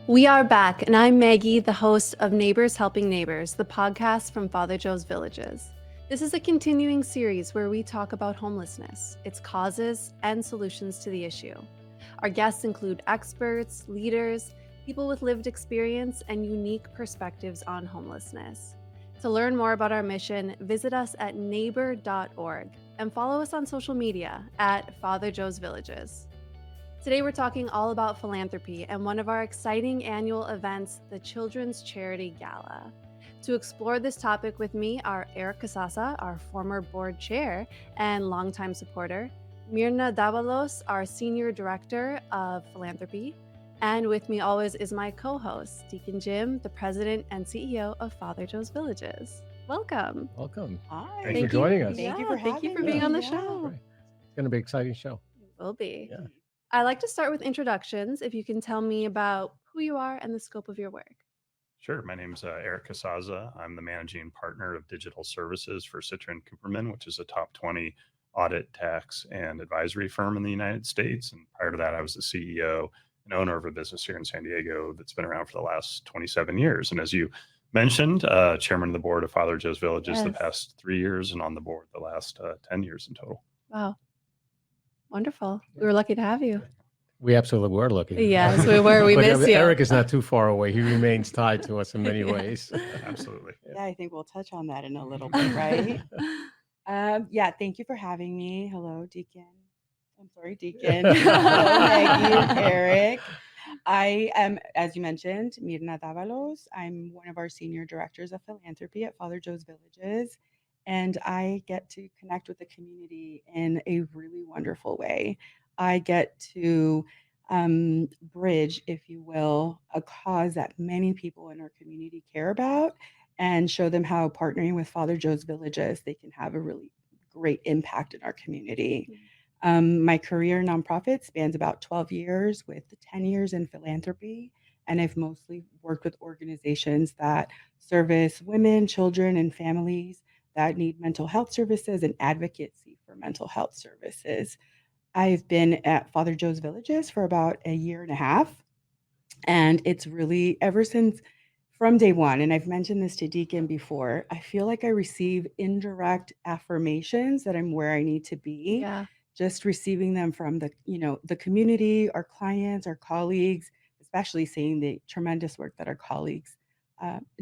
We are back, and I'm Maggie, the host of Neighbors Helping Neighbors, the podcast from Father Joe's Villages. This is a continuing series where we talk about homelessness, its causes, and solutions to the issue. Our guests include experts, leaders, people with lived experience, and unique perspectives on homelessness. To learn more about our mission, visit us at neighbor.org and follow us on social media at Father Joe's Villages. Today, we're talking all about philanthropy and one of our exciting annual events, the Children's Charity Gala. To explore this topic with me are Eric Casazza, our former board chair and longtime supporter, Myrna Davalos, our senior director of philanthropy, and with me always is my co-host, Deacon Jim, the president and CEO of Father Joe's Villages. Welcome. Welcome. Hi. Thanks for joining us. Thank you for Thank you for having being me. on the Yeah. show. Right. It's going to be an exciting show. It will be. Yeah. I like to start with introductions. If you can tell me about who you are and the scope of your work. Sure. My name's Eric Casazza. I'm the managing partner of digital services for Citrin Cooperman, which is a top 20 audit, tax, and advisory firm in the United States. And prior to that, I was the CEO and owner of a business here in San Diego that's been around for the last 27 years. And as you mentioned, chairman of the board of Father Joe's Villages the Yes. past 3 years and on the board the last 10 years in total. Wow. Wonderful. We were lucky to have you. We absolutely were looking. Yes, we were. We But miss you. Eric is not too far away. He remains tied to us in many Yeah. ways. Absolutely. Yeah, I think we'll touch on that in a little bit, right? Yeah, thank you for having me. Hello, Deacon. I'm sorry, Deacon. Hello, Maggie and Eric. I am, as you mentioned, Myrna Davalos. I'm one of our senior directors of philanthropy at Father Joe's Villages, and I get to connect with the community in a really wonderful way. I get to bridge, if you will, a cause that many people in our community care about and show them how partnering with Father Joe's Villages, they can have a really great impact in our community. My career in nonprofit spans about 12 years with 10 years in philanthropy. And I've mostly worked with organizations that service women, children, and families that need mental health services and advocacy for mental health services. I've been at Father Joe's Villages for about a year and a half. And it's really ever since from day one, and I've mentioned this to Deacon before, I feel like I receive indirect affirmations that I'm where I need to be. Yeah. Just receiving them from the community, our clients, our colleagues, especially seeing the tremendous work that our colleagues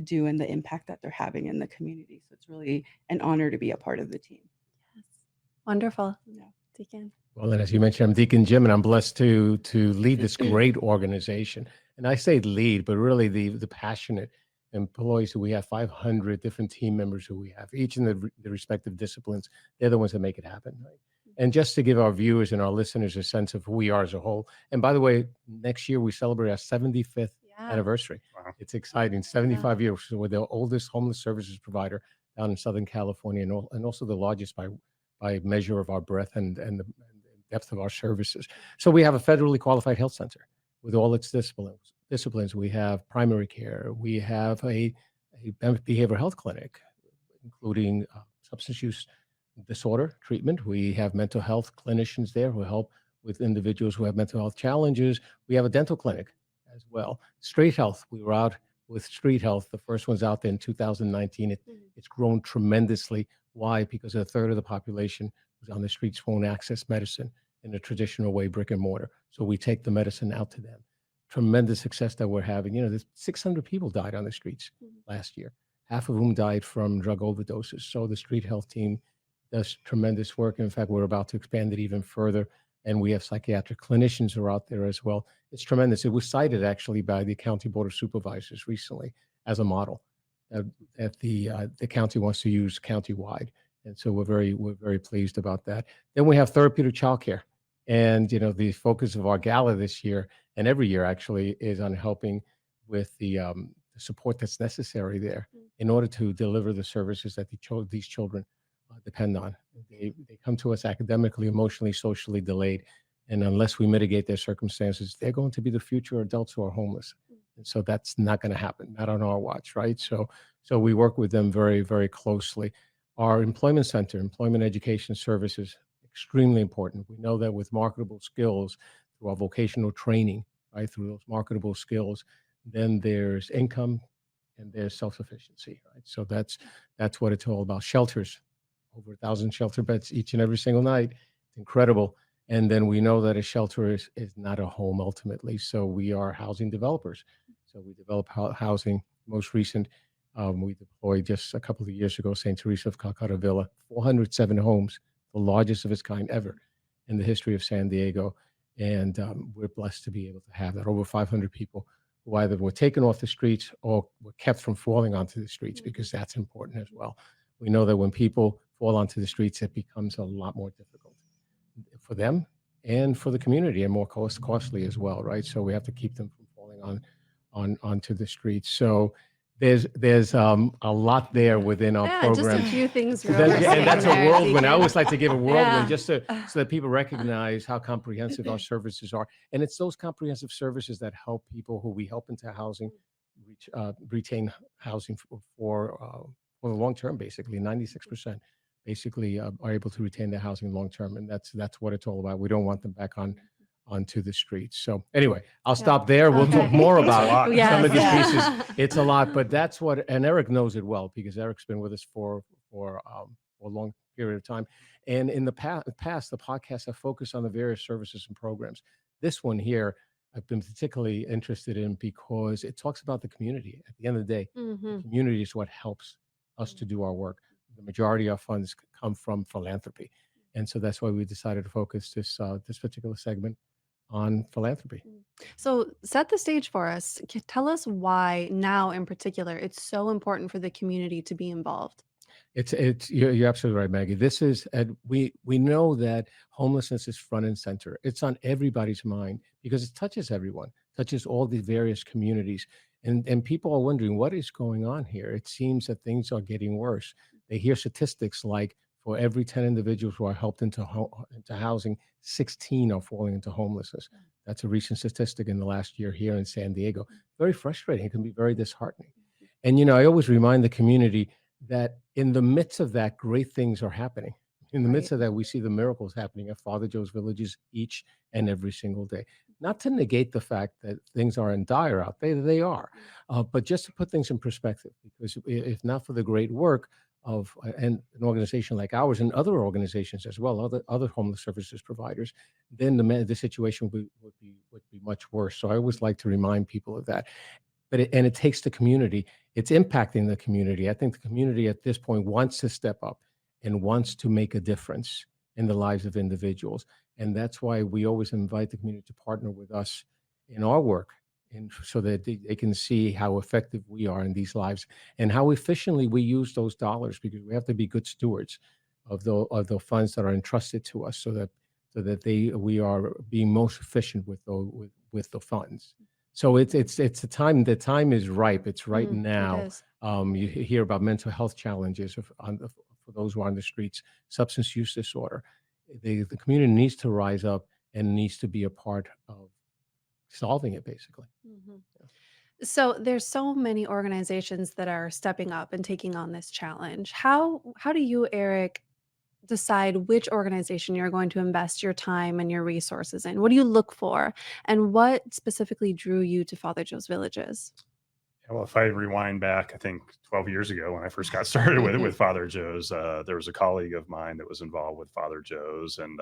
do and the impact that they're having in the community. So it's really an honor to be a part of the team. Yes. Wonderful. Yeah. Deacon. Well, and as you mentioned, I'm Deacon Jim, and I'm blessed to lead this great organization. And I say lead, but really the passionate employees who we have, 500 different team members who we have, each in the respective disciplines. They're the ones that make it happen. Right? And just to give our viewers and our listeners a sense of who we are as a whole. And by the way, next year we celebrate our 75th Yeah. anniversary. Wow. It's exciting. 75 years. So we're the oldest homeless services provider down in Southern California, and also the largest by measure of our breadth and the depth of our services. So we have a federally qualified health center with all its disciplines. We have primary care. We have a behavioral health clinic, including substance use disorder treatment. We have mental health clinicians there who help with individuals who have mental health challenges. We have a dental clinic as well. Street health. We were out with street health. The first one's out there in 2019. It's grown tremendously. Why? Because a third of the population was on the streets won't access medicine in a traditional way, brick and mortar. So we take the medicine out to them. Tremendous success that we're having. There's 600 people died on the streets last year, half of whom died from drug overdoses. So the street health team does tremendous work. In fact, we're about to expand it even further. And we have psychiatric clinicians who are out there as well. It's tremendous. It was cited actually by the County Board of Supervisors recently as a model that the county wants to use countywide. And so we're very pleased about that. Then we have therapeutic childcare. And, the focus of our gala this year and every year actually is on helping with the support that's necessary there in order to deliver the services that these children depend on. They come to us academically, emotionally, socially delayed. And unless we mitigate their circumstances, they're going to be the future adults who are homeless. And so that's not going to happen, not on our watch, right? So we work with them very, very closely. Our employment center, employment education services, extremely important. We know that with marketable skills, through our vocational training, right, through those marketable skills, then there's income, and there's self-sufficiency, right? So that's what it's all about. Shelters, over 1,000 shelter beds each and every single night. It's incredible. And then we know that a shelter is not a home ultimately. So we are housing developers. So we develop housing. Most recent, we deployed just a couple of years ago, St. Teresa of Calcutta Villa, 407 homes, the largest of its kind ever in the history of San Diego. And we're blessed to be able to have that. Over 500 people who either were taken off the streets or were kept from falling onto the streets, because that's important as well. We know that when people fall onto the streets, it becomes a lot more difficult for them and for the community, and more costly as well, right? So we have to keep them from falling onto the streets. So there's a lot there within our Yeah, program. just a few things. And that's a there, whirlwind. I Deacon. always like to give a whirlwind Yeah. just so that people recognize how comprehensive our services are. And it's those comprehensive services that help people who we help into housing retain housing for the long term. Basically, 96% basically are able to retain their housing long term, and that's what it's all about. We don't want them back onto the streets. So anyway, I'll stop there. We'll talk Okay. more That's a about lot. some of these Yes. pieces. It's a lot, but that's what, and Eric knows it well, because Eric's been with us for a long period of time. And in the past, the podcasts have focused on the various services and programs. This one here, I've been particularly interested in because it talks about the community. At the end of the day, the community is what helps us to do our work. The majority of our funds come from philanthropy. And so that's why we decided to focus this particular segment on philanthropy. So set the stage for us. Tell us why now in particular it's so important for the community to be involved. You're absolutely right, Maggie. This is, we know that homelessness is front and center. It's on everybody's mind because it touches everyone, touches all the various communities. And people are wondering what is going on here. It seems that things are getting worse. They hear statistics like for every 10 individuals who are helped into housing, 16 are falling into homelessness. That's a recent statistic in the last year here in San Diego. Very frustrating. It can be very disheartening. And, I always remind the community that in the midst of that, great things are happening. In the midst of that, we see the miracles happening at Father Joe's Villages each and every single day. Not to negate the fact that things are in dire out there, they are, but just to put things in perspective, because if not for the great work of and an organization like ours and other organizations as well, other homeless services providers, then the situation would be much worse. So I always like to remind people of that. But it takes the community. It's impacting the community. I think the community at this point wants to step up and wants to make a difference in the lives of individuals. And that's why we always invite the community to partner with us in our work, and so that they can see how effective we are in these lives and how efficiently we use those dollars, because we have to be good stewards of the funds that are entrusted to us, so that we are being most efficient with the funds. So it's a time. The time is ripe. It's right now. It is. You hear about mental health challenges for those who are on the streets, substance use disorder. The community needs to rise up and needs to be a part of solving it, basically. So there's so many organizations that are stepping up and taking on this challenge. How do you, Eric, decide which organization you're going to invest your time and your resources in? What do you look for? And what specifically drew you to Father Joe's Villages? Well, if I rewind back, I think 12 years ago when I first got started with Father Joe's, there was a colleague of mine that was involved with Father Joe's, and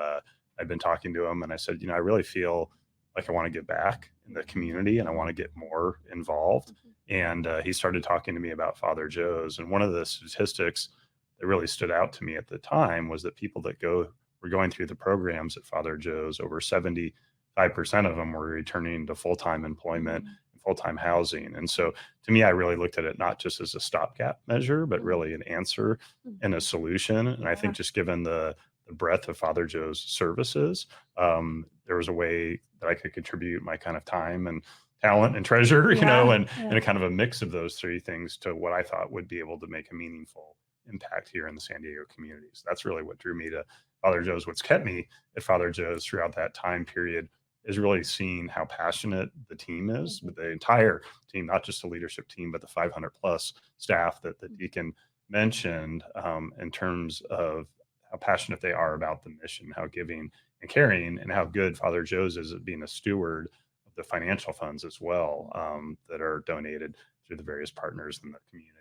I'd been talking to him, and I said, I really feel like I want to give back in the community and I want to get more involved. And he started talking to me about Father Joe's, and one of the statistics that really stood out to me at the time was that people that were going through the programs at Father Joe's, over 75% of them were returning to full-time employment and full-time housing. And so to me, I really looked at it not just as a stopgap measure, but really an answer and a solution. And I think just given the breadth of Father Joe's services, there was a way that I could contribute my kind of time and talent and treasure, and a kind of a mix of those three things to what I thought would be able to make a meaningful impact here in the San Diego community. So that's really what drew me to Father Joe's. What's kept me at Father Joe's throughout that time period is really seeing how passionate the team is, but the entire team, not just the leadership team, but the 500 plus staff that the Deacon mentioned, in terms of how passionate they are about the mission, how giving and caring, and how good Father Joe's is at being a steward of the financial funds as well, that are donated through the various partners in the community.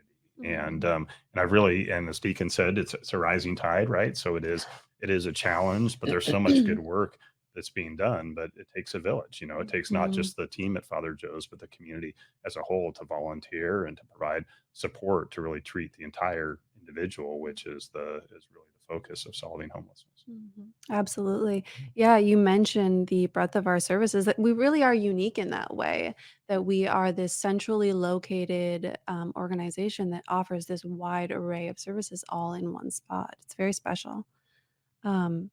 And I really, and as Deacon said, it's a rising tide, right? So it is a challenge, but there's so much good work that's being done. But it takes a village. It takes not just the team at Father Joe's, but the community as a whole to volunteer and to provide support to really treat the entire individual, which is really the focus of solving homelessness. Absolutely. Yeah, you mentioned the breadth of our services, that we really are unique in that way, that we are this centrally located organization that offers this wide array of services all in one spot. It's very special. Um,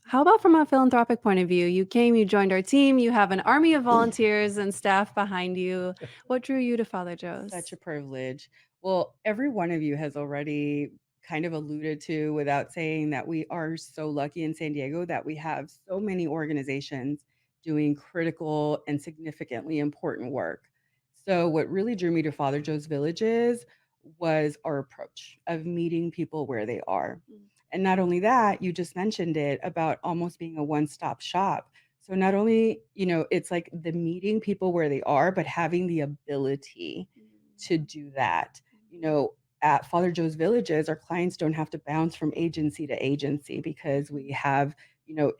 how about from a philanthropic point of view? You came, you joined our team, you have an army of volunteers and staff behind you. What drew you to Father Joe's? Such a privilege. Well, every one of you has already kind of alluded to, without saying, that we are so lucky in San Diego that we have so many organizations doing critical and significantly important work. So what really drew me to Father Joe's Villages was our approach of meeting people where they are. And not only that, you just mentioned it about almost being a one-stop shop. So not only, it's like the meeting people where they are, but having the ability to do that. At Father Joe's Villages, our clients don't have to bounce from agency to agency, because we have,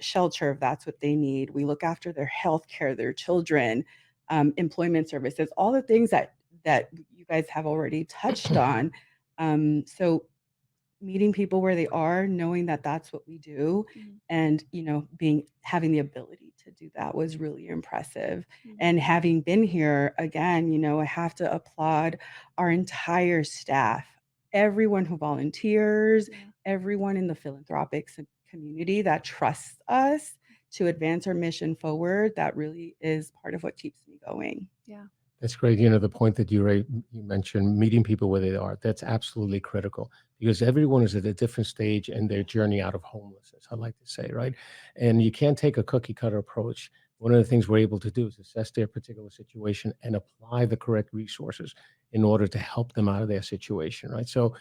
shelter if that's what they need. We look after their health care, their children, employment services, all the things that you guys have already touched on. So meeting people where they are, knowing that that's what we do, and having the ability to do that was really impressive. And having been here again, I have to applaud our entire staff, everyone who volunteers, everyone in the philanthropic community that trusts us to advance our mission forward. That really is part of what keeps me going. Yeah. That's great. The point that you mentioned, meeting people where they are, that's absolutely critical, because everyone is at a different stage in their journey out of homelessness, I like to say, right? And you can't take a cookie cutter approach. One of the things we're able to do is assess their particular situation and apply the correct resources in order to help them out of their situation, right? So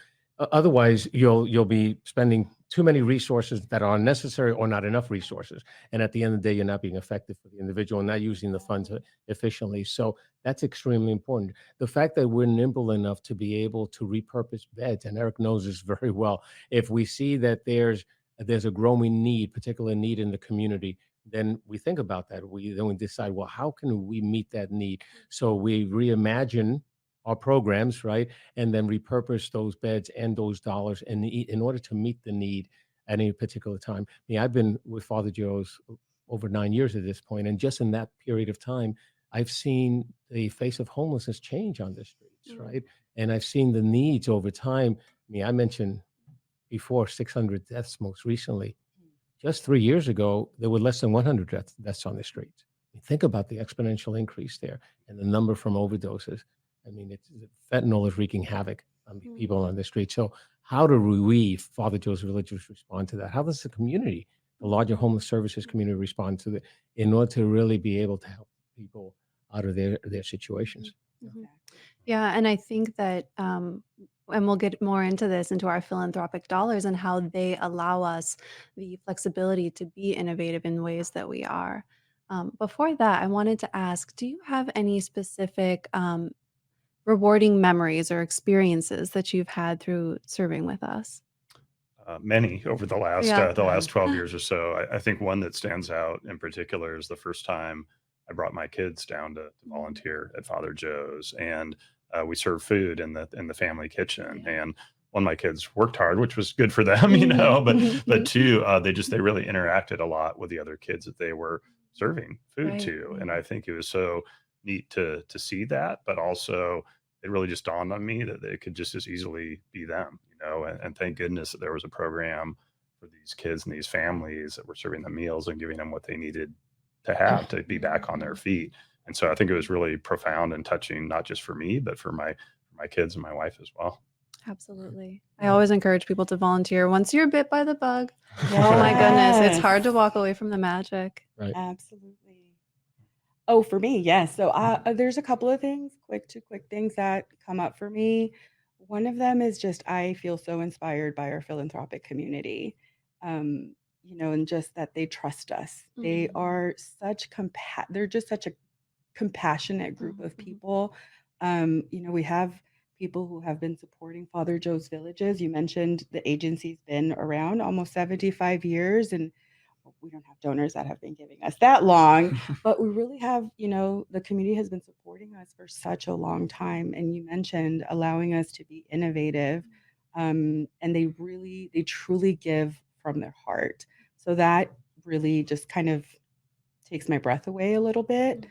otherwise, you'll be spending too many resources that are unnecessary or not enough resources. And at the end of the day, you're not being effective for the individual and not using the funds efficiently. So that's extremely important. The fact that we're nimble enough to be able to repurpose beds, and Eric knows this very well. If we see that there's a growing need, particular need in the community, then we think about that. Then we decide, well, how can we meet that need? So we reimagine our programs, right? And then repurpose those beds and those dollars in order to meet the need at any particular time. I've been with Father Joe's over 9 years at this point, and just in that period of time, I've seen the face of homelessness change on the streets, right? And I've seen the needs over time. I mentioned before 600 deaths most recently. Just 3 years ago, there were less than 100 deaths on the streets. Think about the exponential increase there and the number from overdoses. Fentanyl is wreaking havoc on people on the street. So how do we, Father Joe's Villages, respond to that? How does the community, the larger homeless services community, respond to it in order to really be able to help people out of their situations? Yeah, and I think that, and we'll get more into our philanthropic dollars and how they allow us the flexibility to be innovative in ways that we are. Before that, I wanted to ask, do you have any specific rewarding memories or experiences that you've had through serving with us? Many over the last Yeah. the last 12 years or so. I think one that stands out in particular is the first time I brought my kids down to volunteer at Father Joe's, and we served food in the family kitchen. And one of my kids worked hard, which was good for them, but two, they really interacted a lot with the other kids that they were serving food Right. to, and I think it was so neat to see that, but also it really just dawned on me that they could just as easily be them, and thank goodness that there was a program for these kids and these families that were serving them meals and giving them what they needed to have to be back on their feet. And so I think it was really profound and touching, not just for me, but for my kids and my wife as well. Absolutely. I always encourage people to volunteer once you're bit by the bug. Oh my goodness, it's hard to walk away from the magic. Right. Absolutely. Oh, for me, yes. So there's a couple of things, two quick things that come up for me. One of them is just I feel so inspired by our philanthropic community, and just that they trust us. They are they're just such a compassionate group of Mhm. people. We have people who have been supporting Father Joe's Villages. You mentioned the agency's been around almost 75 years, and we don't have donors that have been giving us that long, but we really have, the community has been supporting us for such a long time. And you mentioned allowing us to be innovative. And they truly give from their heart. So that really just kind of takes my breath away a little bit.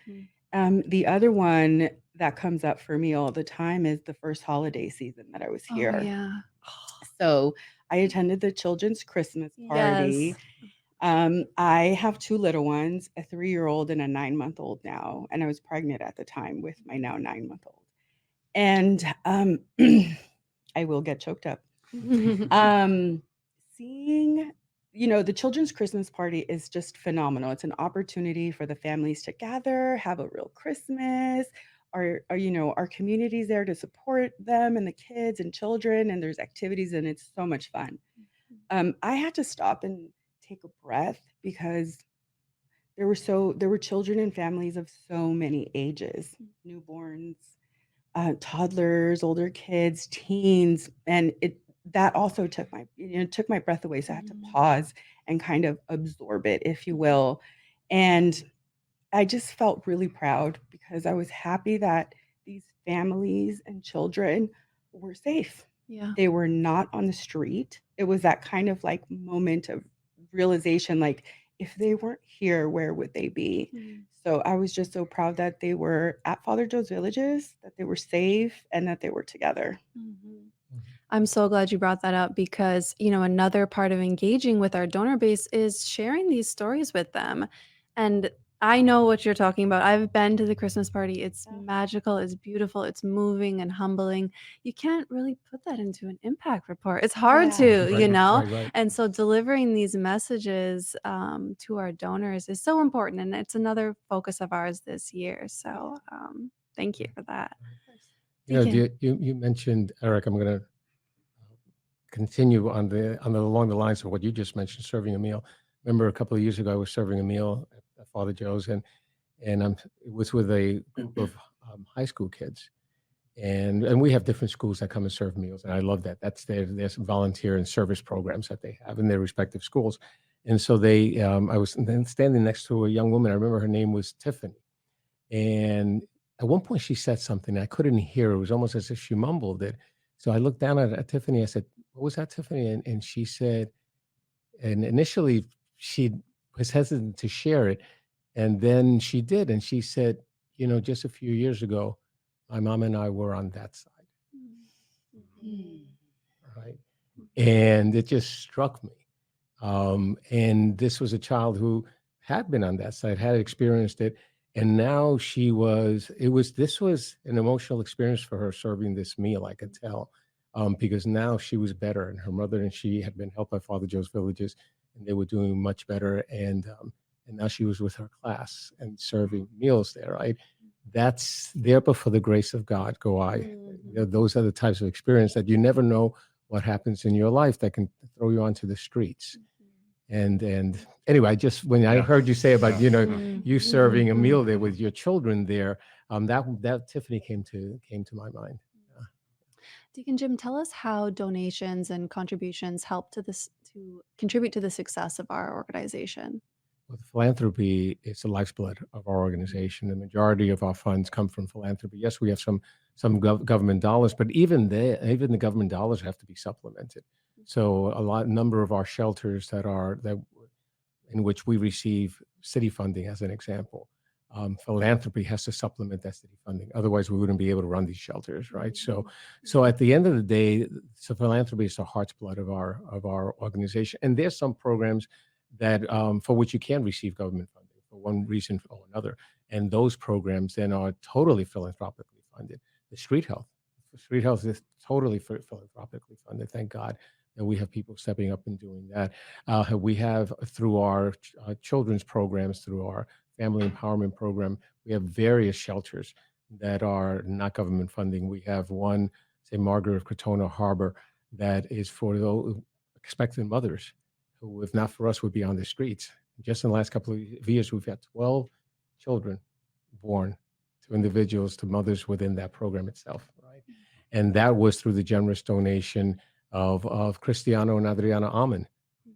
Mhm. The other one that comes up for me all the time is the first holiday season that I was Oh, here. yeah. So I attended the children's Christmas party. Yes. I have two little ones, a 3-year-old and a 9-month-old now, and I was pregnant at the time with my now 9-month-old. And I will get choked up. Um, Seeing, the children's Christmas party is just phenomenal. It's an opportunity for the families to gather, have a real Christmas. Our community's there to support them and the kids and children, and there's activities, and it's so much fun. I had to stop and take a breath because there were children and families of so many ages, newborns, toddlers, older kids, teens, and that also took my breath away. So I had to Mhm. pause and kind of absorb it, if you will. And I just felt really proud because I was happy that these families and children were safe. Yeah. They were not on the street. It was that kind of like moment of realization, like if they weren't here, where would they be? Mm. So I was just so proud that they were at Father Joe's Villages, that they were safe, and that they were together. Mhm. I'm so glad you brought that up because, another part of engaging with our donor base is sharing these stories with them. And I know what you're talking about. I've been to the Christmas party. It's Yeah. magical, it's beautiful, it's moving and humbling. You can't really put that into an impact report. It's hard Yeah. to, Right, right. And so delivering these messages to our donors is so important. And it's another focus of ours this year. So thank you for that. Deacon. You mentioned, Eric, I'm going to continue along the lines of what you just mentioned, serving a meal. Remember a couple of years ago, I was serving a meal at Father Joe's, and it was with a group of high school kids, and we have different schools that come and serve meals, and I love that. That's their volunteer and service programs that they have in their respective schools, and so I was then standing next to a young woman. I remember her name was Tiffany, and at one point she said something I couldn't hear. It was almost as if she mumbled it. So I looked down at Tiffany. I said, "What was that, Tiffany?" And she said, and initially she was hesitant to share it, and then she did, and she said, just a few years ago, my mom and I were on that side, Hmm. right? And it just struck me. And this was a child who had been on that side, had experienced it, and now this was an emotional experience for her serving this meal, I could tell, because now she was better, and her mother and she had been helped by Father Joe's Villages, and they were doing much better, and now she was with her class and serving meals there, right? That's there, but for the grace of God go I. Mhm. Those are the types of experience that you never know what happens in your life that can throw you onto the streets. And anyway, I just when I Yeah. heard you say about Mm. you serving a meal there with your children there, that Tiffany came to my mind. Deacon Jim, tell us how donations and contributions help to contribute to the success of our organization. With philanthropy, it's the lifeblood of our organization. The majority of our funds come from philanthropy. Yes, we have some government dollars, but even the government dollars have to be supplemented. So number of our shelters that in which we receive city funding, as an example. Philanthropy has to supplement that city funding. Otherwise, we wouldn't be able to run these shelters, right? So at the end of the day, so philanthropy is the heart's blood of our organization. And there's some programs that for which you can receive government funding for one reason or another, and those programs then are totally philanthropically funded. Street health is totally philanthropically funded. Thank God that we have people stepping up and doing that. We have through our children's programs, through our family empowerment program, we have various shelters that are not government funding. We have one, say, Margaret of Crotona Harbor, that is for those expectant mothers who, if not for us, would be on the streets. Just in the last couple of years, we've had 12 children born to individuals, to mothers within that program itself, right? And that was through the generous donation of Cristiano and Adriana Alman,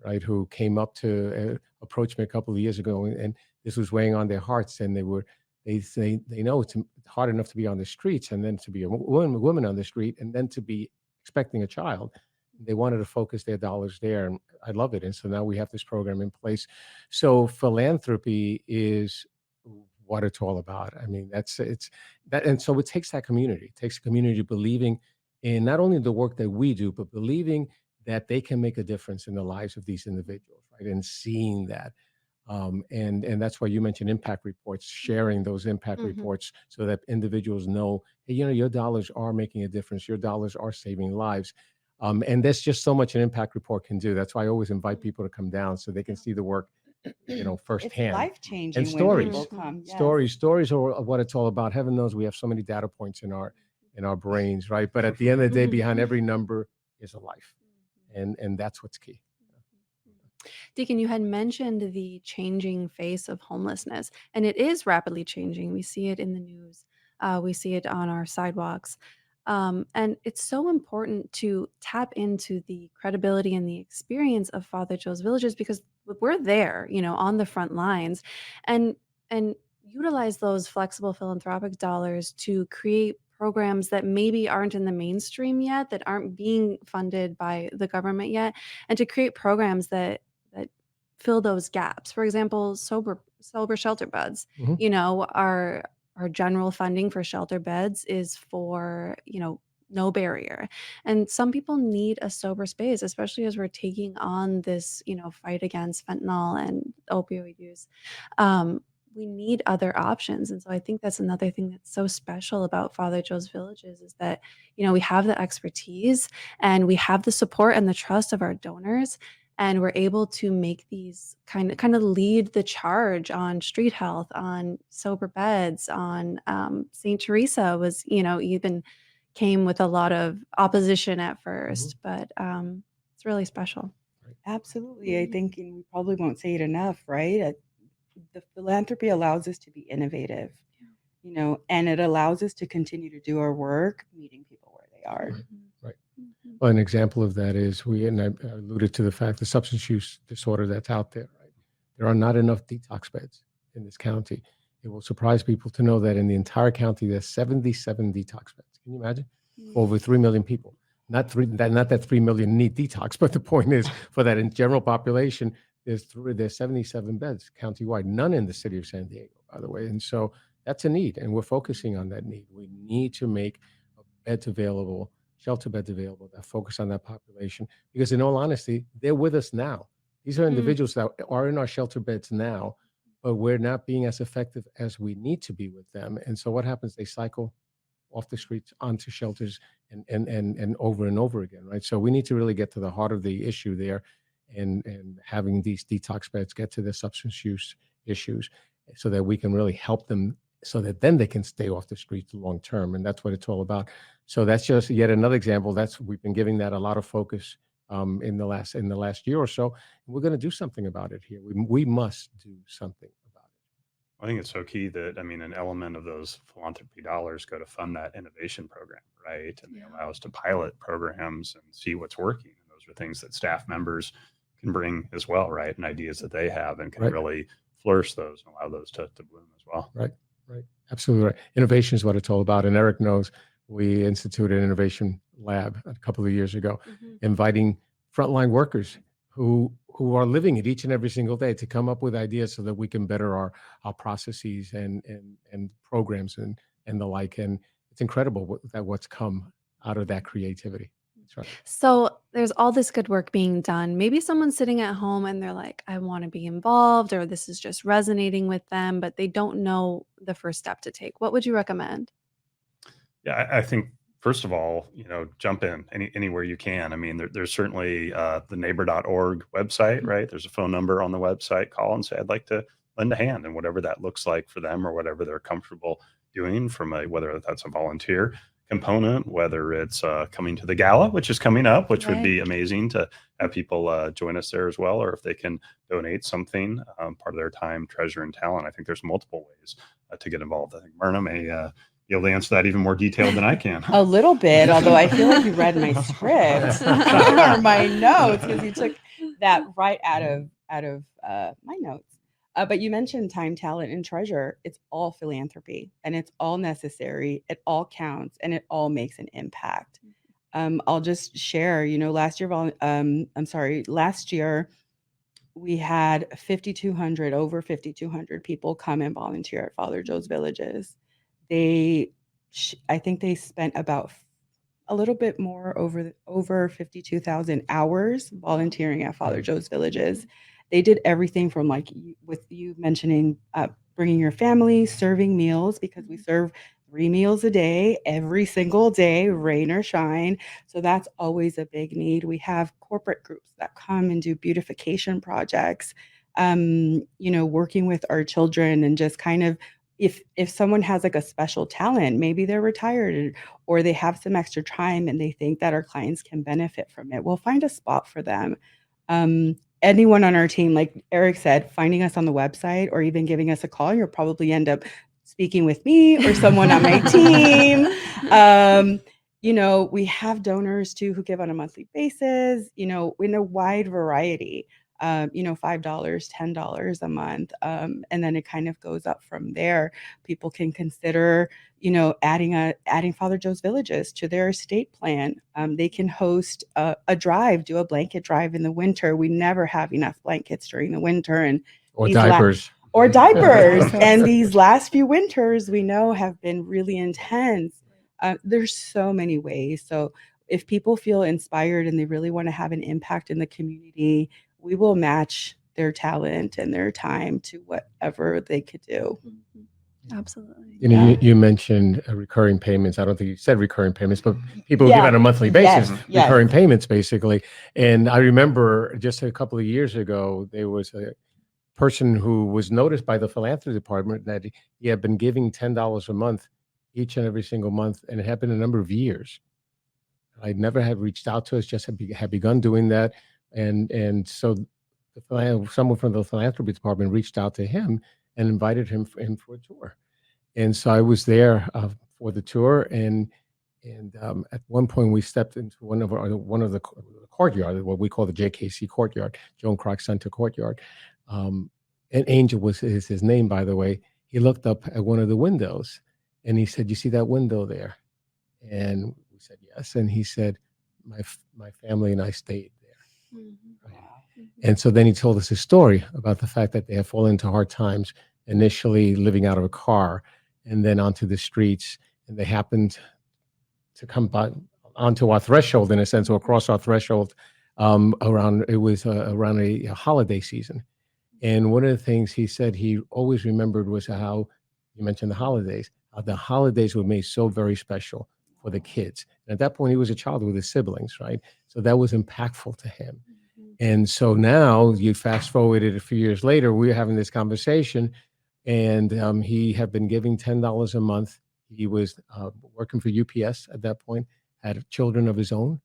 right, who came up to approach me a couple of years ago, and this was weighing on their hearts, and they know it's hard enough to be on the streets, and then to be a woman on the street, and then to be expecting a child. They wanted to focus their dollars there, and I love it. And so now we have this program in place. So philanthropy is what it's all about. I mean, and so it takes that community. It takes a community believing in not only the work that we do, but believing that they can make a difference in the lives of these individuals, right? And seeing that. And that's why you mentioned impact reports, sharing those impact reports so that individuals know, hey, your dollars are making a difference. Your dollars are saving lives. And there's just so much an impact report can do. That's why I always invite people to come down so they can see the work, It's firsthand. life-changing And when stories. people come. Yes. Stories are what it's all about. Heaven knows we have so many data points in our brains, right? But at the end of the day, behind every number is a life. And that's what's key. Deacon, you had mentioned the changing face of homelessness, and it is rapidly changing. We see it in the news. We see it on our sidewalks. And it's so important to tap into the credibility and the experience of Father Joe's Villages because we're there, on the front lines, and utilize those flexible philanthropic dollars to create programs that maybe aren't in the mainstream yet, that aren't being funded by the government yet, and to create programs that fill those gaps. For example, sober shelter beds. Mhm. Our general funding for shelter beds is for, no barrier. And some people need a sober space, especially as we're taking on this, fight against fentanyl and opioid use. We need other options. And so I think that's another thing that's so special about Father Joe's Villages is that, we have the expertise and we have the support and the trust of our donors. And we're able to make these kind of lead the charge on street health, on sober beds, on St. Teresa was, even came with a lot of opposition at first, but it's really special. Absolutely. I think, and we probably won't say it enough, right? The philanthropy allows us to be innovative, and it allows us to continue to do our work, meeting people where they are. Right. Well, an example of that is and I alluded to the fact the substance use disorder that's out there, right? There are not enough detox beds in this county. It will surprise people to know that in the entire county, there's 77 detox beds. Can you imagine? Over 3 million people. Not that 3 million need detox, but the point is for that in general population, there's 77 beds countywide, none in the city of San Diego, by the way. And so that's a need, and we're focusing on that need. We need to make beds available, shelter beds available that focus on that population, because in all honesty, they're with us now. These are individuals that are in our shelter beds now, but we're not being as effective as we need to be with them. And so what happens? They cycle off the streets onto shelters and over again, right? So we need to really get to the heart of the issue there and having these detox beds get to the substance use issues so that we can really help them so that then they can stay off the streets long term. And that's what it's all about. So that's just yet another example. We've been giving that a lot of focus in the last year or so. We're going to do something about it here. We must do something about it. I think it's so key that, an element of those philanthropy dollars go to fund that innovation program, right? And they allow us to pilot programs and see what's working. And those are things that staff members can bring as well, right? And ideas that they have and can really flourish those and allow those to bloom as well. Right. Absolutely right. Innovation is what it's all about. And Eric knows we instituted an innovation lab a couple of years ago, inviting frontline workers who are living it each and every single day to come up with ideas so that we can better our processes and programs and the like. And it's incredible what's come out of that creativity. That's right. So there's all this good work being done. Maybe someone's sitting at home and they're like, I want to be involved, or this is just resonating with them, but they don't know the first step to take. What would you recommend? Yeah, I think first of all, jump in anywhere you can. There's certainly the neighbor.org website, right? There's a phone number on the website. Call and say, I'd like to lend a hand, and whatever that looks like for them or whatever they're comfortable doing whether that's a volunteer component, whether it's coming to the Gala, which is coming up, which would Right. be amazing to have people join us there as well, or if they can donate something, part of their time, treasure, and talent. I think there's multiple ways to get involved. I think Myrna may be able to answer that even more detailed than I can. A little bit, although I feel like you read my script or my notes, because you took that right out of my notes. But you mentioned time, talent, and treasure. It's all philanthropy, and it's all necessary. It all counts, and it all makes an impact. I'll just share. Last year we had over 5,200 people come and volunteer at Father Joe's Villages. I think they spent about a little bit more over 52,000 hours volunteering at Father Joe's Villages. They did everything from, like, with you mentioning bringing your family, serving meals, because we serve 3 meals a day, every single day, rain or shine. So that's always a big need. We have corporate groups that come and do beautification projects, working with our children, and just kind of, if someone has like a special talent, maybe they're retired or they have some extra time and they think that our clients can benefit from it, we'll find a spot for them. Anyone on our team, like Eric said, finding us on the website or even giving us a call, you'll probably end up speaking with me or someone on my team. We have donors too who give on a monthly basis, in a wide variety. $5, $10 a month. And then it kind of goes up from there. People can consider, adding Father Joe's Villages to their estate plan. They can host a drive, do a blanket drive in the winter. We never have enough blankets during the winter, Or diapers. And these last few winters we know have been really intense. There's so many ways. So if people feel inspired and they really want to have an impact in the community, we will match their talent and their time to whatever they could do. Absolutely. You mentioned recurring payments. I don't think you said recurring payments, but people give on a monthly basis, recurring payments, basically. And I remember just a couple of years ago, there was a person who was noticed by the philanthropy department that he had been giving $10 a month each and every single month, and it had been a number of years. I never had reached out to us, just had begun doing that. And so someone from the philanthropy department reached out to him and invited him for a tour. And so I was there for the tour, and at one point we stepped into one of the courtyard, what we call the JKC courtyard, Joan Croc Center courtyard. And Angel was his name, by the way. He looked up at one of the windows and he said, "You see that window there?" And we said, "Yes." And he said, my family and I stayed there. Mm-hmm. Right. And so then he told us his story about the fact that they had fallen into hard times, initially living out of a car and then onto the streets. And they happened to come onto our threshold, in a sense, or across our threshold around a holiday season. And one of the things he said he always remembered was how, you mentioned the holidays, how the holidays were made so very special for the kids. And at that point, he was a child with his siblings, right? So that was impactful to him. And so now you fast forwarded a few years later, we're having this conversation, and he had been giving $10 a month. He was working for UPS at that point, had children of his own,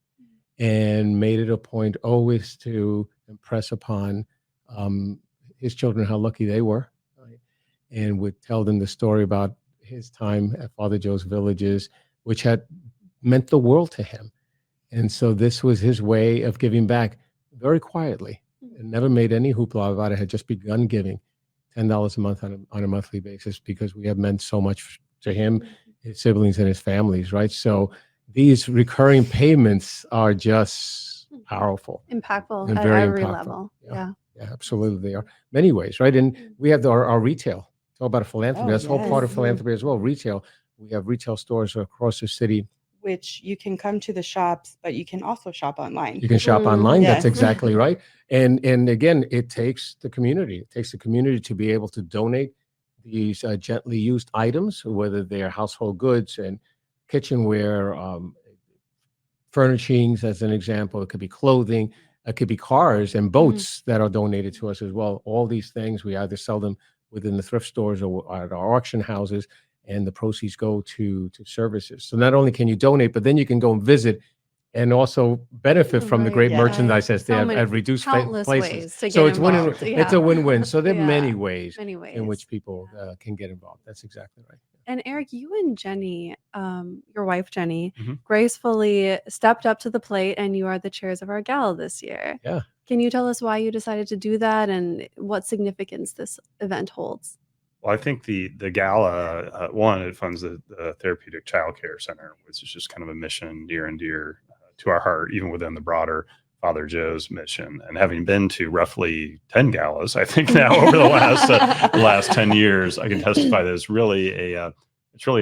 and made it a point always to impress upon his children how lucky they were, right? And would tell them the story about his time at Father Joe's Villages, which had meant the world to him. And so this was his way of giving back very quietly, and never made any hoopla about it, had just begun giving $10 a month on a monthly basis, because we have meant so much to him, his siblings, and his families, right? So these recurring payments are just powerful. Impactful and at very every impactful. level. Yeah. Yeah, absolutely. They are many ways, right? And we have our retail. It's all about philanthropy. Oh, That's all part of yes. philanthropy as well. Retail. We have retail stores across the city. Which you can come to the shops, but you can also shop online. You can shop online. Yes. That's exactly right. And again, it takes the community. It takes the community to be able to donate these gently used items, whether they're household goods and kitchenware, furnishings, as an example. It could be clothing. It could be cars and boats that are donated to us as well. All these things, we either sell them within the thrift stores or at our auction houses. and the proceeds go to services. So not only can you donate, but then you can go and visit and also benefit from the Right, great yeah. merchandise that's So there many- at reduced countless places. ways to So get it's win. involved. It's Yeah. a win-win. So there are Yeah. many ways Many in ways. which people Yeah. can get involved. That's exactly right. And Eric, you and Jenny, your wife Jenny, Mhm. gracefully stepped up to the plate, and you are the chairs of our gala this year. Yeah. Can you tell us why you decided to do that and what significance this event holds? Well, I think the gala, one, it funds the Therapeutic Child Care Center, which is just kind of a mission near and dear to our heart, even within the broader Father Joe's mission. And having been to roughly 10 galas, I think now over the last 10 years, I can testify that it's really a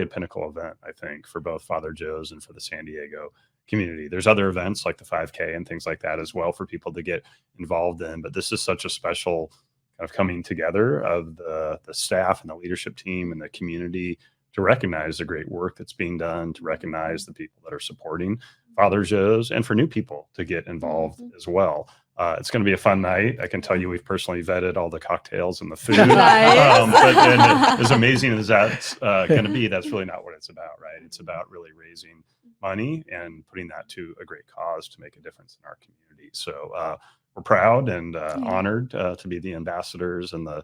pinnacle event, I think, for both Father Joe's and for the San Diego community. There's other events like the 5K and things like that as well for people to get involved in, but this is such a special kind of coming together of the staff and the leadership team and the community to recognize the great work that's being done, to recognize the people that are supporting Father Joe's, and for new people to get involved as well. It's going to be a fun night. I can tell you we've personally vetted all the cocktails and the food. Nice. But then as amazing as that's going to be, that's really not what it's about, right? It's about really raising money and putting that to a great cause to make a difference in our community. So we're proud and honored to be the ambassadors and the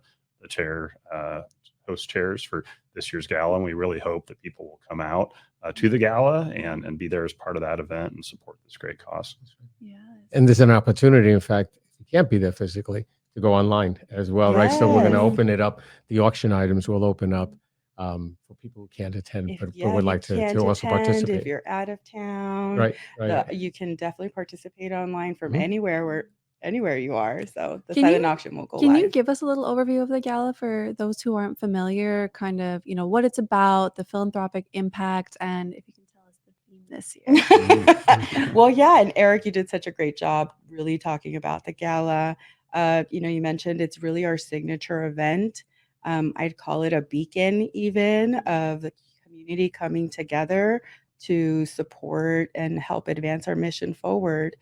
host chairs for this year's gala. And we really hope that people will come out to the gala and be there as part of that event and support this great cause. Yes. And there's an opportunity, in fact, if you can't be there physically, to go online as well, right? So we're going to Yes. open it up. The auction items will open up for people who can't attend, but would like to also participate. If you're out of town, Right, right. you can definitely participate online from Mhm. anywhere you are. So the Can silent you- auction will go Can live. you give us a little overview of the gala for those who aren't familiar, kind of, what it's about, the philanthropic impact, and if you can tell us the theme this year? Well, yeah, and Eric, you did such a great job really talking about the gala. You mentioned it's really our signature event. I'd call it a beacon even of the community coming together to support and help advance our mission forward.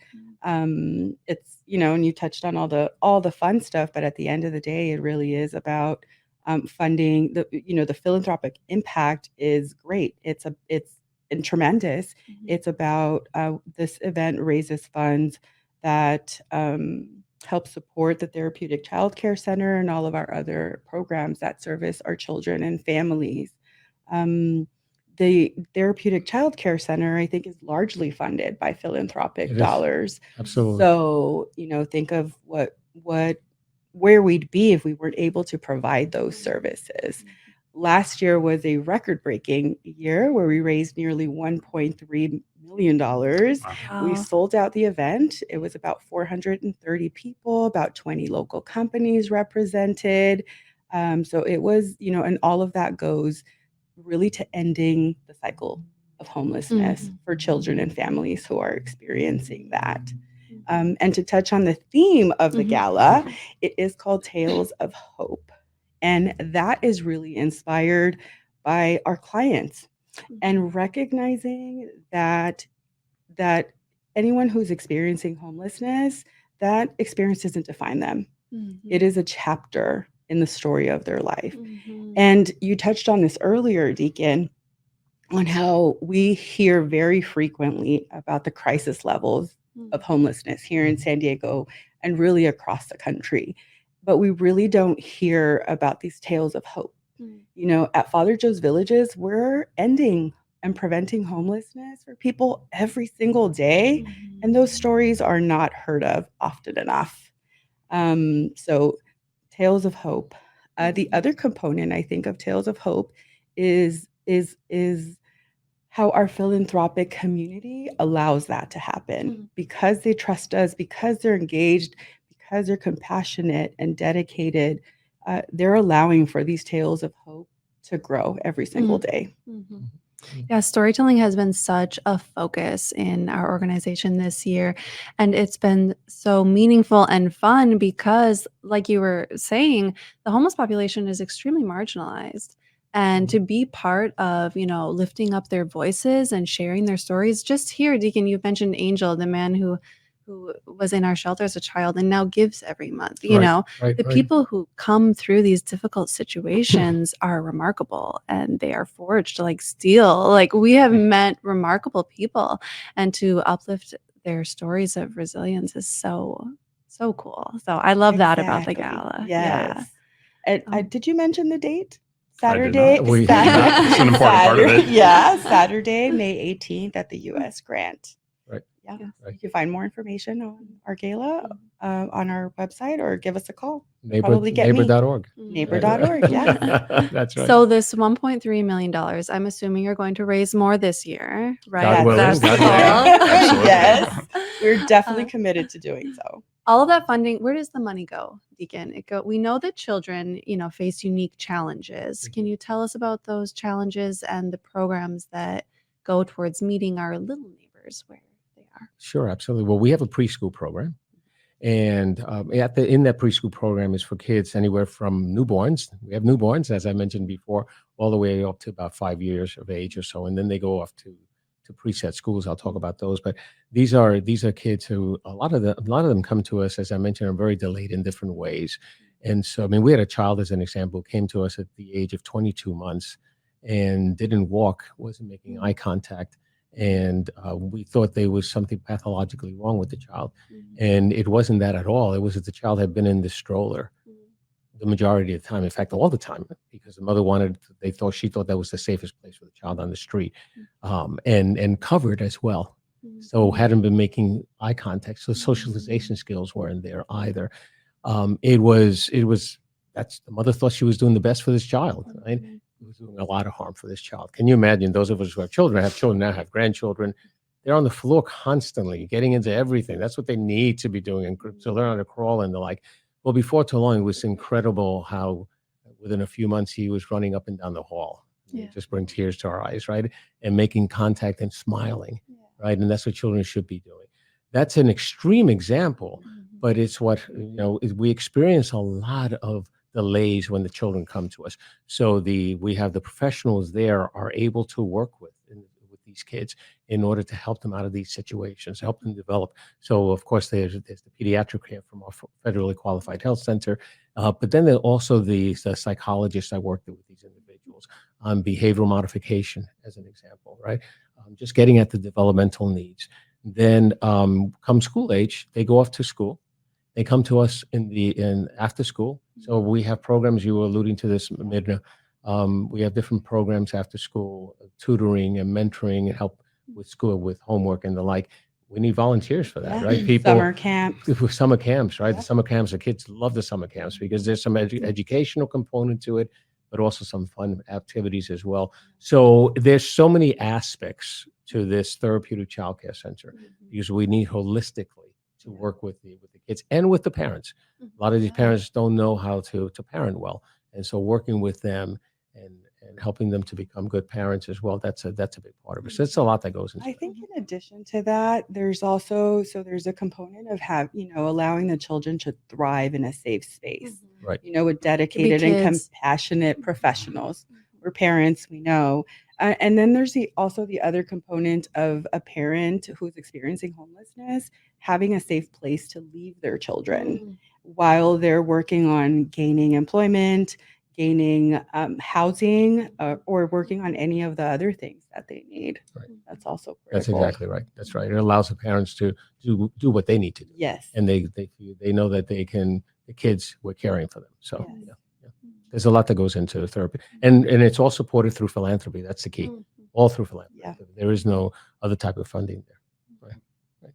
It's, and you touched on all the fun stuff, but at the end of the day, it really is about funding the philanthropic impact is great. It's and tremendous. Mhm. It's about this event raises funds that help support the Therapeutic Child Care Center and all of our other programs that service our children and families. The Therapeutic Child Care Center, I think, is largely funded by philanthropic It is. dollars. Absolutely. So, think of where we'd be if we weren't able to provide those services. Last year was a record-breaking year where we raised nearly $1.3 million. We Wow. sold out the event. It was about 430 people, about 20 local companies represented. So it was, and all of that goes really to ending the cycle of homelessness for children and families who are experiencing that. And to touch on the theme of the Mhm. gala, it is called Tales of Hope. And that is really inspired by our clients and recognizing that anyone who's experiencing homelessness, that experience doesn't define them. Mhm. It is a chapter in the story of their life. Mhm. And you touched on this earlier, Deacon, on how we hear very frequently about the crisis levels of homelessness here in San Diego and really across the country. But we really don't hear about these tales of hope. At Father Joe's Villages, we're ending and preventing homelessness for people every single day. And those stories are not heard of often enough. So Tales of Hope. The other component, I think, of Tales of Hope is how our philanthropic community allows that to happen because they trust us, because they're engaged, because they're compassionate and dedicated. They're allowing for these tales of hope to grow every single day. Yeah, storytelling has been such a focus in our organization this year. And it's been so meaningful and fun because, like you were saying, the homeless population is extremely marginalized. And to be part of, lifting up their voices and sharing their stories, just here, Deacon, you've mentioned Angel, the man who who was in our shelter as a child and now gives every month. You Right, know, right, the right. people who come through these difficult situations are remarkable, and they are forged like steel. Like, we have met remarkable people, and to uplift their stories of resilience is so cool. So I love that about the Exactly. gala. Yes. Yeah. And did you mention the date? I did Saturday. not. We- That's an important part of it. Yeah, Saturday, May 18th at the U.S. Grant. Right. Yeah. Yes. Right. You can find more information on our gala on our website, or give us a call. Neighbor, Probably get me. neighbor.org. Neighbor.org, yeah. That's right. So this $1.3 million, I'm assuming you're going to raise more this year, right? God willing, That's God the willing. goal. Absolutely. Yes. We're definitely Uh, committed to doing so. all of that funding, where does the money go, Deacon? We know that children, face unique challenges. Can you tell us about those challenges and the programs that go towards meeting our little neighbors where they are? Sure, absolutely. Well, we have a preschool program, and in that preschool program is for kids anywhere from newborns. We have newborns, as I mentioned before, all the way up to about 5 years of age or so, and then they go off to preset schools. I'll talk about those, but these are kids who a lot of them come to us, as I mentioned, are very delayed in different ways. And so, I mean, we had a child, as an example, who came to us at the age of 22 months and didn't walk, wasn't making eye contact. And we thought there was something pathologically wrong with the child. And it wasn't that at all. It was that the child had been in the stroller the majority of the time, in fact, all the time, because the mother she thought that was the safest place for the child on the street, and covered as well. So hadn't been making eye contact. So socialization skills weren't there either. It was the mother thought she was doing the best for this child, right? It was doing a lot of harm for this child. Can you imagine those of us who have children, now have grandchildren? They're on the floor constantly, getting into everything. That's what they need to be doing, and to learn how to crawl and the like. Well, before too long, it was incredible how within a few months he was running up and down the hall. Yeah. It just bring tears to our eyes, right? And making contact and smiling, right? And that's what children should be doing. That's an extreme example, but it's what, we experience a lot of delays when the children come to us. So we have the professionals there are able to work with these kids in order to help them out of these situations, help them develop. So of course there's the pediatric care from our federally qualified health center, but then there are also the psychologists I worked with these individuals on behavioral modification, as an example, right? Just getting at the developmental needs. Then come school age, they go off to school. They come to us in after school. So we have programs, you were alluding to this, Myrna. We have different programs after school, tutoring and mentoring, and help with school, with homework and the like. We need volunteers for that, right? Summer camp. With summer camps, right? Yeah. The summer camps, the kids love the summer camps because there's some educational component to it, but also some fun activities as well. So there's so many aspects to this therapeutic childcare center because we need holistically to work with the kids and with the parents. A lot of these parents don't know how to parent well. And so working with them and helping them to become good parents as well, that's a big part of it. So it's a lot that goes into I it. think in addition to that, there's a component of allowing the children to thrive in a safe space, Right. with dedicated and kids. compassionate professionals. We're parents, we know. And then there's also the other component of a parent who's experiencing homelessness, having a safe place to leave their children while they're working on gaining employment, gaining housing, or working on any of the other things that they need. Right. That's also critical. That's exactly right. That's right. It allows the parents to do what they need to do. Yes. And they know that the kids were caring for them. So Yes. yeah. There's a lot that goes into the therapy. And it's all supported through philanthropy. That's the key. All through philanthropy. Yeah. There is no other type of funding there. Right.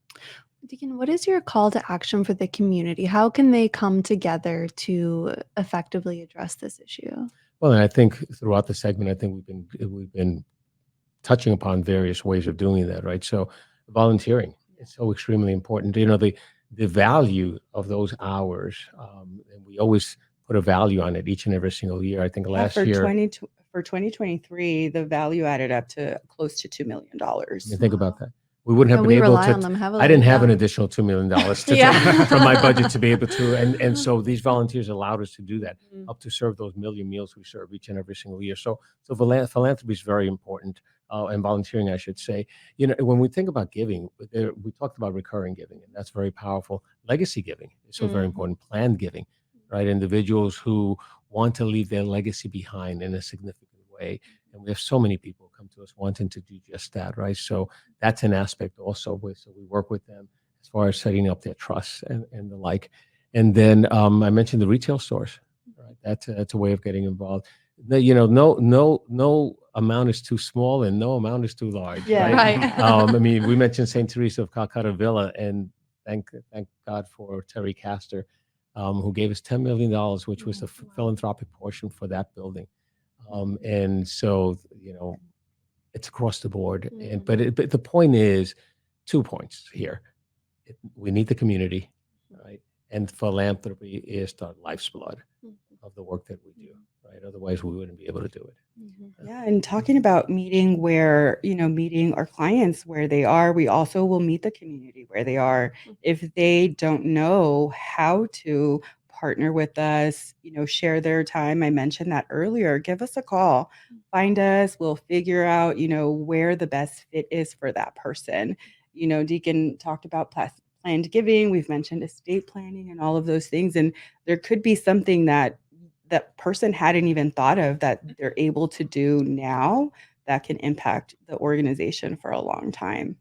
Deacon, what is your call to action for the community? How can they come together to effectively address this issue? Well, and I think throughout the segment, I think we've been touching upon various ways of doing that, right? So volunteering is so extremely important. The value of those hours, and we always put a value on it each and every single year. I think last year for 2023, the value added up to close to $2 million. think about that. we wouldn't have And been we able rely on to. them heavily. I didn't have an yeah. additional $2 million to Yeah. from my budget to be able to, and so these volunteers allowed us to do that, Mhm. up to serve those million meals we serve each and every single year. So philanthropy is very important, and volunteering, I should say. When we think about giving, we talked about recurring giving, and that's very powerful. Legacy giving is so very Mhm. important. Planned giving, right? Individuals who want to leave their legacy behind in a significant way. And we have so many people come to us wanting to do just that, right? So that's an aspect also. So we work with them as far as setting up their trusts and the like. And then I mentioned the retail stores, right? That's a way of getting involved. No amount is too small and no amount is too large, Yeah. right? Right. I mean, we mentioned St. Teresa of Calcutta Villa, and thank God for Terry Castor, who gave us $10 million, which was the philanthropic portion for that building. And so, it's across the board. And but the point is, 2 points here. We need the community, right? And philanthropy is the life's blood of the work that we do, right? Otherwise, we wouldn't be able to do it. Yeah, and talking about meeting meeting our clients where they are, we also will meet the community where they are. If they don't know how to partner with us, share their time. I mentioned that earlier. Give us a call. Find us. We'll figure out, where the best fit is for that person. Deacon talked about planned giving. We've mentioned estate planning and all of those things. And there could be something that person hadn't even thought of that they're able to do now that can impact the organization for a long time.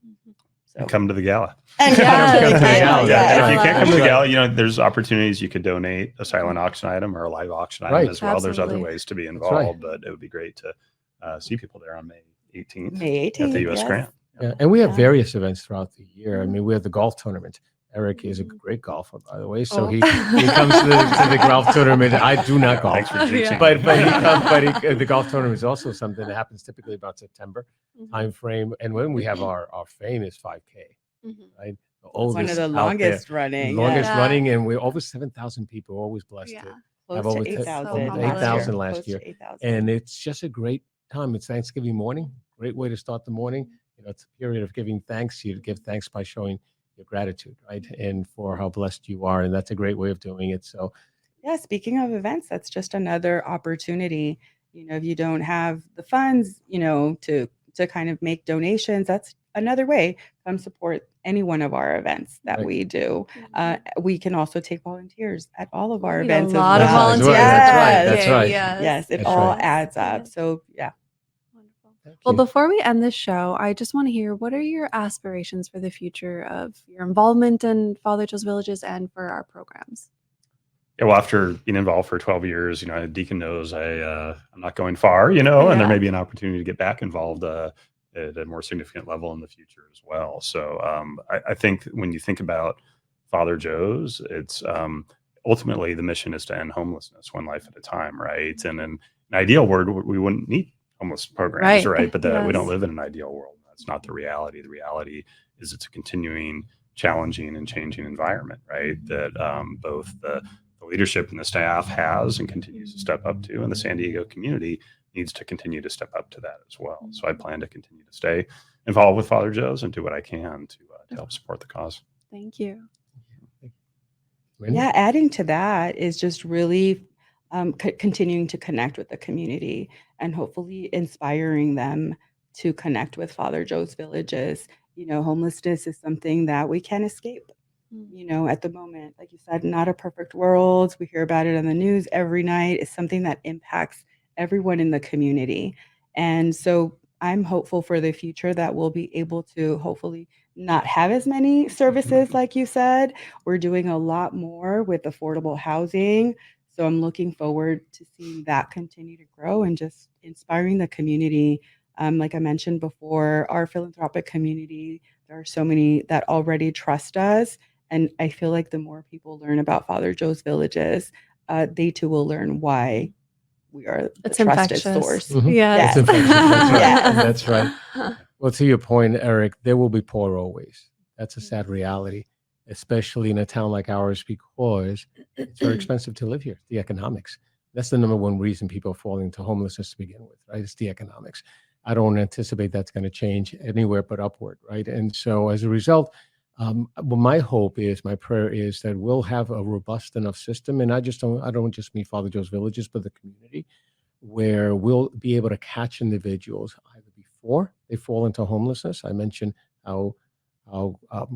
So Come to the gala. And Yeah, come to the that's gala, right. yeah. And if you That's can't come to the right. gala, there's opportunities. You could donate a silent auction item or a live auction item Right. as well. There's other Absolutely. ways to be right. involved, but it would be great to see people there on May 18th May at the 18th, U.S. yes. Grant. Yeah, and we have Yeah. various events throughout the year. I mean, we have the golf tournament. Eric is a great golfer, by the way, so Oh. he comes to the golf tournament. I do not golf. Thanks for jinxing. Yeah. But the golf tournament is also something that happens typically about September time frame, and when we have our famous 5K, right? The One oldest of the out longest there, running. longest Yeah. running, and we're over 7,000 people. We're always blessed Yeah. to Close have to over 8,000 humbling. last 8,000 year. last Close to year. 8,000. And it's just a great time. It's Thanksgiving morning. Great way to start the morning. It's a period of giving thanks. You give thanks by showing your gratitude, right? And for how blessed you are. And that's a great way of doing it. So, Yeah, speaking of events, that's just another opportunity. If you don't have the funds, to kind of make donations, that's another way. Come support any one of our events that Right. we do. We can also take volunteers at all of our Right, events. a lot as of well. volunteers That's right. at That's 5K, right. Yes. Yes, it That's all right. adds up. Yeah. So yeah. Wonderful. thank Well, you. before we end this show, I just want to hear, what are your aspirations for the future of your involvement in Father Joe's Villages and for our programs? Yeah, well, after being involved for 12 years, Deacon knows I'm not going far, and there Yeah. may be an opportunity to get back involved at a more significant level in the future as well. So I think when you think about Father Joe's, it's ultimately the mission is to end homelessness one life at a time, right? And in an ideal world, we wouldn't need homeless programs, Right. right? But we don't Yes. live in an ideal world. That's not the reality. The reality is it's a continuing, challenging, and changing environment, right? That both the leadership and the staff has and continues to step up to, and the San Diego community needs to continue to step up to that as well. So I plan to continue to stay involved with Father Joe's and do what I can to help support the cause. Thank you. Yeah, adding to that is just really continuing to connect with the community and hopefully inspiring them to connect with Father Joe's Villages. Homelessness is something that we can't escape. At the moment, like you said, not a perfect world. We hear about it on the news every night. It's something that impacts everyone in the community. And so I'm hopeful for the future that we'll be able to hopefully not have as many services like you said. We're doing a lot more with affordable housing. So I'm looking forward to seeing that continue to grow and just inspiring the community. Like I mentioned before, our philanthropic community, there are so many that already trust us. And I feel like the more people learn about Father Joe's Villages, they too will learn why we are the It's trusted infectious. source. Mhm. Yes. It's infectious. That's right. Yes. That's right. Well, to your point, Eric, there will be poor always. That's a sad reality, especially in a town like ours, because it's very expensive to live here. The economics. That's the number one reason people are falling into homelessness to begin with, right? It's the economics. I don't anticipate that's going to change anywhere but upward, right? And so as a result, well, my hope is, my prayer is that we'll have a robust enough system, and I don't just mean Father Joe's Villages, but the community, where we'll be able to catch individuals either before they fall into homelessness. I mentioned how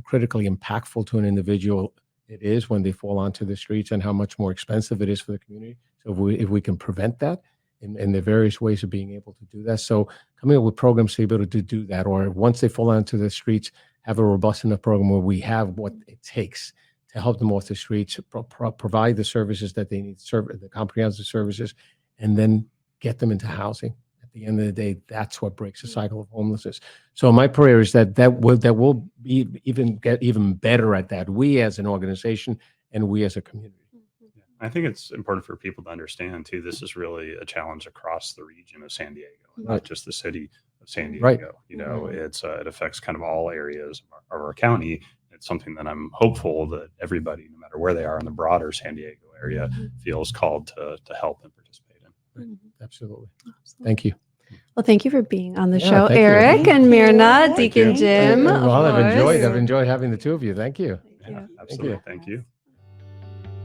critically impactful to an individual it is when they fall onto the streets, and how much more expensive it is for the community. So if we can prevent that, and the various ways of being able to do that. So coming up with programs to be able to do that, or once they fall onto the streets, have a robust enough program where we have what it takes to help them off the streets, provide the services that they need, the comprehensive services, and then get them into housing. At the end of the day, that's what breaks the cycle of homelessness. So my prayer is that we'll get even better at that, we as an organization and we as a community. I think it's important for people to understand too, this is really a challenge across the region of San Diego, and not just the city of San Diego. Right. You know, it affects kind of all areas of our county. It's something that I'm hopeful that everybody, no matter where they are in the broader San Diego area, feels called to help and participate in. Absolutely. Thank you. Well, thank you for being on the Yeah, show, thank you. Eric and Myrna, Deacon you. Jim. of Well, I've course. enjoyed having the two of you. Thank you. Yeah, absolutely. Thank you.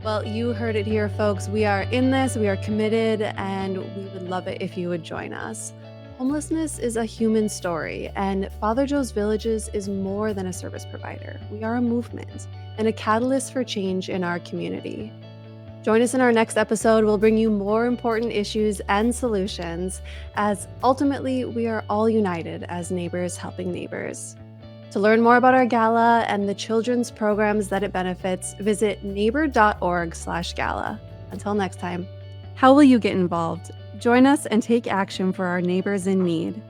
Well, you heard it here, folks. We are in this, we are committed, and we would love it if you would join us. Homelessness is a human story, and Father Joe's Villages is more than a service provider. We are a movement and a catalyst for change in our community. Join us in our next episode. We'll bring you more important issues and solutions, as ultimately we are all united as neighbors helping neighbors. To learn more about our gala and the children's programs that it benefits, visit neighbor.org/gala. Until next time. How will you get involved? Join us and take action for our neighbors in need.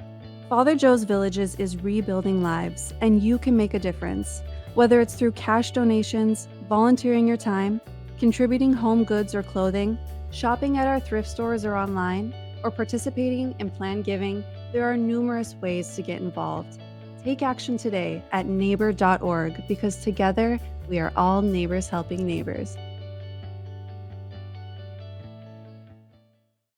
Father Joe's Villages is rebuilding lives, and you can make a difference. Whether it's through cash donations, volunteering your time, contributing home goods or clothing, shopping at our thrift stores or online, or participating in planned giving, there are numerous ways to get involved. Take action today at neighbor.org, because together we are all neighbors helping neighbors.